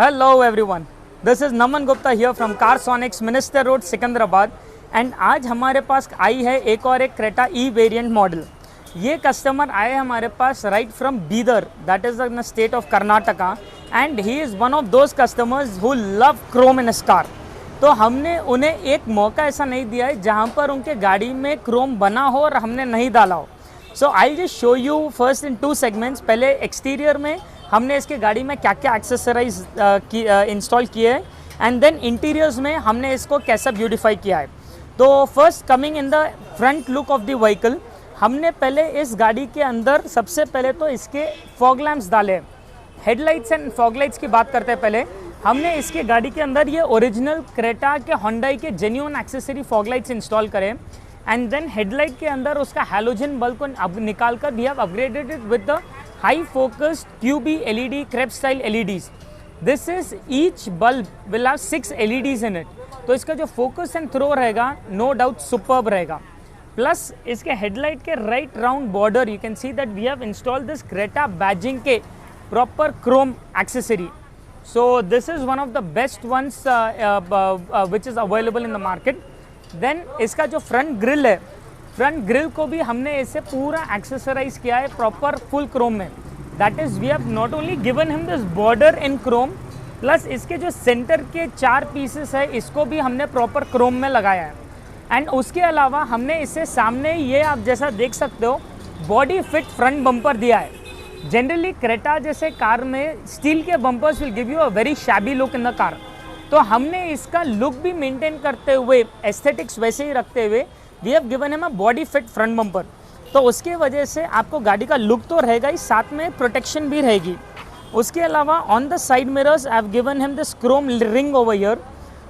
Hello everyone, this is Naman Gupta here from Carsonics, Minister Road, Secunderabad and आज हमारे पास आई है एक और एक क्रेटा ई वेरिएंट मॉडल। ये कस्टमर आए हमारे पास right from Bidar, that is in the state of Karnataka, and he is one of those customers who love chrome in his car. तो हमने उन्हें एक मौका ऐसा नहीं दिया है जहाँ पर उनके गाड़ी में क्रोम बना हो और हमने नहीं डाला हो। So I just show you first in two segments. पहले एक्सटीरियर में हमने इसके गाड़ी में क्या क्या एक्सेसरीज इंस्टॉल किए हैं एंड देन इंटीरियर्स में हमने इसको कैसा ब्यूटीफाई किया है। तो first coming in the front look of the vehicle, हमने पहले इस गाड़ी के अंदर सबसे पहले तो इसके फॉग लैंप्स डाले। हेडलाइट्स एंड फॉग लाइट्स की बात करते हैं। पहले हमने इसके गाड़ी के अंदर ये ओरिजिनल क्रेटा के होंडाई के genuine accessory fog lights install करें एंड देन हेडलाइट के अंदर उसका हैलोजन बल्ब को अब निकाल कर we have upgraded it with the high focused QB LED crepe style LEDs। This is each bulb will have 6 LEDs in it. तो इसका जो फोकस एंड थ्रो रहेगा नो डाउट सुपर्ब रहेगा। प्लस इसके हेडलाइट के right round border you can see that we have installed this Creta badging के proper chrome accessory. So this is one of the best ones which is available in the market. Then इसका जो front grille है, front grille को भी हमने इसे पूरा accessorise किया है प्रॉपर फुल क्रोम में। That is we have not only given him this border in chrome, plus इसके जो सेंटर के 4 पीसेस है इसको भी हमने प्रॉपर क्रोम में लगाया है। एंड उसके अलावा हमने इसे सामने ये आप जैसा देख सकते हो बॉडी फिट फ्रंट बम्पर दिया है। जनरली क्रेटा जैसे कार में स्टील के bumpers will give you a very shabby look in the car. तो हमने इसका लुक भी मेंटेन करते हुए एस्थेटिक्स वैसे ही रखते हुए we have given him a body fit front bumper. तो उसके वजह से आपको गाड़ी का लुक तो रहेगा ही, साथ में प्रोटेक्शन भी रहेगी। उसके अलावा on the side mirrors I have given him this chrome ring over here.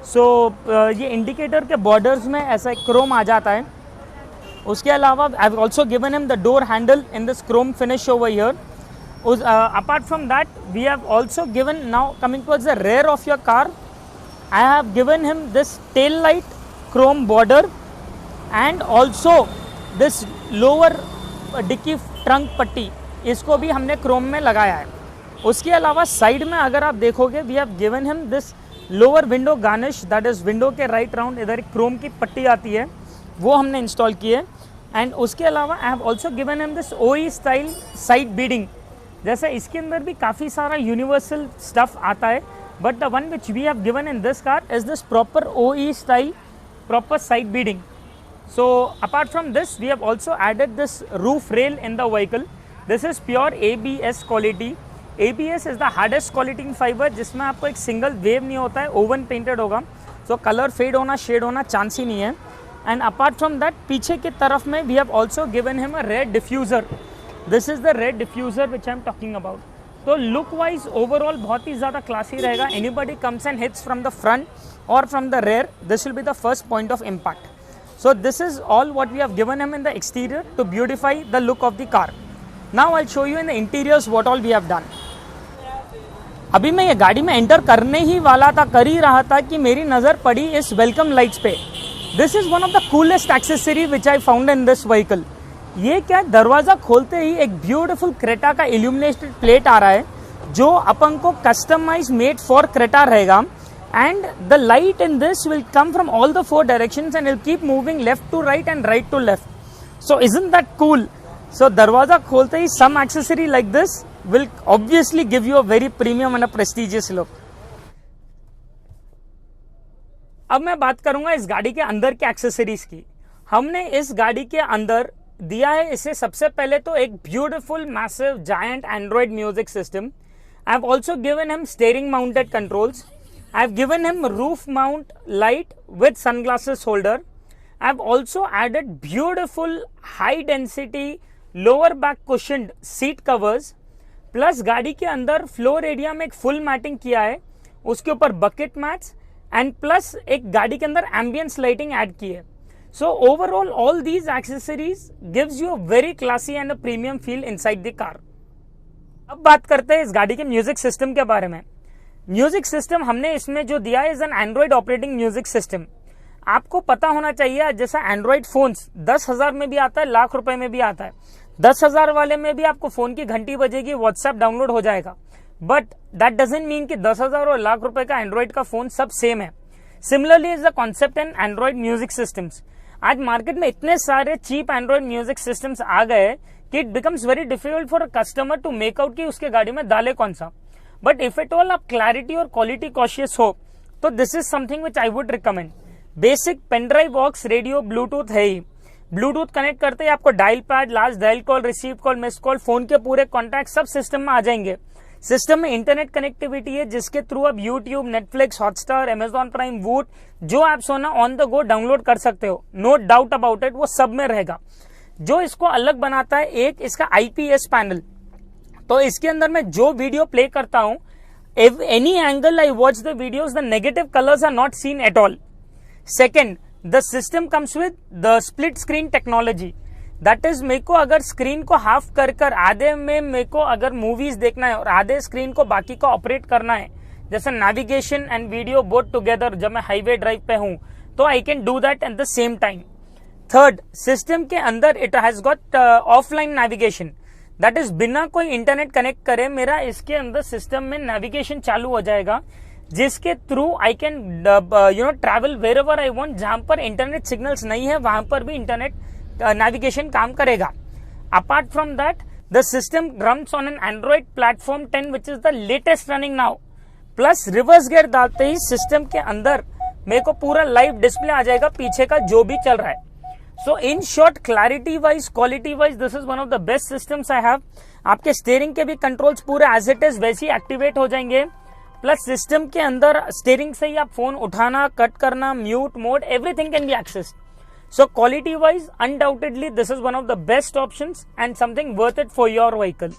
So ये इंडिकेटर के बॉर्डर्स में ऐसा क्रोम आ जाता है। उसके अलावा I have also given him the door handle in this chrome finish over here. Apart from that we have also given, now coming towards the rear of your car, I have given him this tail light chrome border and also this lower dickey trunk पट्टी, इसको भी हमने Chrome में लगाया है। उसके अलावा side में अगर आप देखोगे we have given him this lower window garnish, that is window के राइट राउंड इधर एक क्रोम की पट्टी आती है वो हमने इंस्टॉल की है। एंड उसके अलावा I have also given him this OE style side beading. जैसे इसके अंदर भी काफ़ी सारा यूनिवर्सल स्टफ आता है, but the one which we have given in this car is this proper OE style proper side beading. So apart from this we have also added this roof rail in the vehicle. This is pure ABS quality. ABS is the hardest quality in fiber जिसमें आपको एक single wave नहीं होता है, oven painted होगा, so color fade होना shade होना chance ही नहीं है। And apart from that पीछे की तरफ में we have also given him a rear diffuser. This is the rear diffuser which I am talking about. तो लुक वाइज ओवरऑल बहुत ही ज़्यादा क्लासी रहेगा। Anybody comes and hits from the front और from the rear, this will be the first point of impact. So this is all what we have given him in the exterior to beautify the look of the car. Now I show you in the interiors what all we have done. अभी मैं ये गाड़ी में enter करने ही वाला था, कर ही रहा था कि मेरी नज़र पड़ी इस वेलकम लाइट्स पे। This is one of the coolest accessory which I found in this vehicle. ये क्या, दरवाजा खोलते ही एक ब्यूटीफुल क्रेटा का इल्यूमिनेटेड प्लेट आ रहा है जो अपन को कस्टमाइज मेड फॉर क्रेटा रहेगा। And the light in this will come from all the 4 directions and will keep moving left to right and right to left. So isn't that cool? सो दरवाजा खोलते ही some accessory like this will obviously give you a very premium and a prestigious look. अब मैं बात करूंगा इस गाड़ी के अंदर के एक्सेसरीज की। हमने इस गाड़ी के अंदर दिया है इसे सबसे पहले तो एक beautiful massive giant Android music system. I have also given him steering mounted controls. I have given him roof mount light with sunglasses holder. I have also added beautiful high density lower back cushioned seat covers. Plus गाड़ी के अंदर floor area में एक full matting किया है, उसके ऊपर bucket mats and plus एक गाड़ी के अंदर एम्बियंस लाइटिंग ऐड की है। So overall all these accessories gives you a very classy and a premium feel inside the car. अब बात करते हैं इस गाड़ी के म्यूजिक सिस्टम के बारे में। म्यूजिक सिस्टम हमने इसमें जो दिया है is an Android operating music system. आपको पता होना चाहिए जैसा एंड्रॉइड फोन्स 10,000 में भी आता है, लाख रुपए में भी आता है। 10,000 वाले में भी आपको फोन की घंटी बजेगी, व्हाट्सएप डाउनलोड हो जाएगा। बट दैट डजंट मीन कि 10,000 और लाख रुपए का एंड्रॉइड का फोन सब सेम है. Similarly is the concept in Android music systems. आज मार्केट में इतने सारे चीप एंड्रॉइड म्यूजिक सिस्टम्स आ गए कि it becomes very difficult for a customer to make out कि उसके गाड़ी में डाले कौन सा. बट इफ एट ऑल आप क्लैरिटी और क्वालिटी कॉशियस हो तो this is something which I would recommend. Basic pen drive, aux, radio, Bluetooth है ही. ब्लूटूथ कनेक्ट करते ही आपको dial pad, last dial call, receive call, miss call, phone के पूरे कॉन्टैक्ट सब सिस्टम में आ जाएंगे. सिस्टम में इंटरनेट कनेक्टिविटी है जिसके थ्रू आप YouTube, Netflix, Hotstar, Amazon prime, वूट जो एप्स हो ना ऑन द गो डाउनलोड कर सकते हो. नो डाउट अबाउट इट, वो सब में रहेगा. जो इसको अलग बनाता है एक इसका IPS पैनल. तो इसके अंदर मैं जो वीडियो प्ले करता हूं, any angle I watch the videos, the negative colours are not seen at all. Second, the system comes with the split screen technology. That is मेरे को अगर स्क्रीन को हाफ कर आधे में मेरे को अगर मूवीज देखना है और आधे स्क्रीन को बाकी का ऑपरेट करना है, जैसे navigation and video both together, जब मैं हाईवे ड्राइव पे हूं तो I can do that at the same time. Third, system के अंदर it has got offline navigation. That is बिना कोई इंटरनेट कनेक्ट करे मेरा इसके अंदर सिस्टम में नेविगेशन चालू हो जाएगा, जिसके through I can travel wherever I want. जहां पर इंटरनेट सिग्नल्स नहीं है वहां पर भी इंटरनेट नेविगेशन काम करेगा. Apart from that the system runs on an Android platform 10 which is the latest running now. Plus reverse gear डालते ही सिस्टम के अंदर मेरे को पूरा लाइव डिस्प्ले आ जाएगा पीछे का जो भी चल रहा है. So in short, clarity wise, quality wise this is one of the best systems I have. आपके स्टीयरिंग के भी कंट्रोल्स पूरे एज इट इज वैसे ही एक्टिवेट हो जाएंगे. प्लस सिस्टम के अंदर स्टीयरिंग से ही आप फोन उठाना, कट करना, mute mode, everything can be accessed. So quality wise, undoubtedly this is one of the best options and something worth it for your vehicle.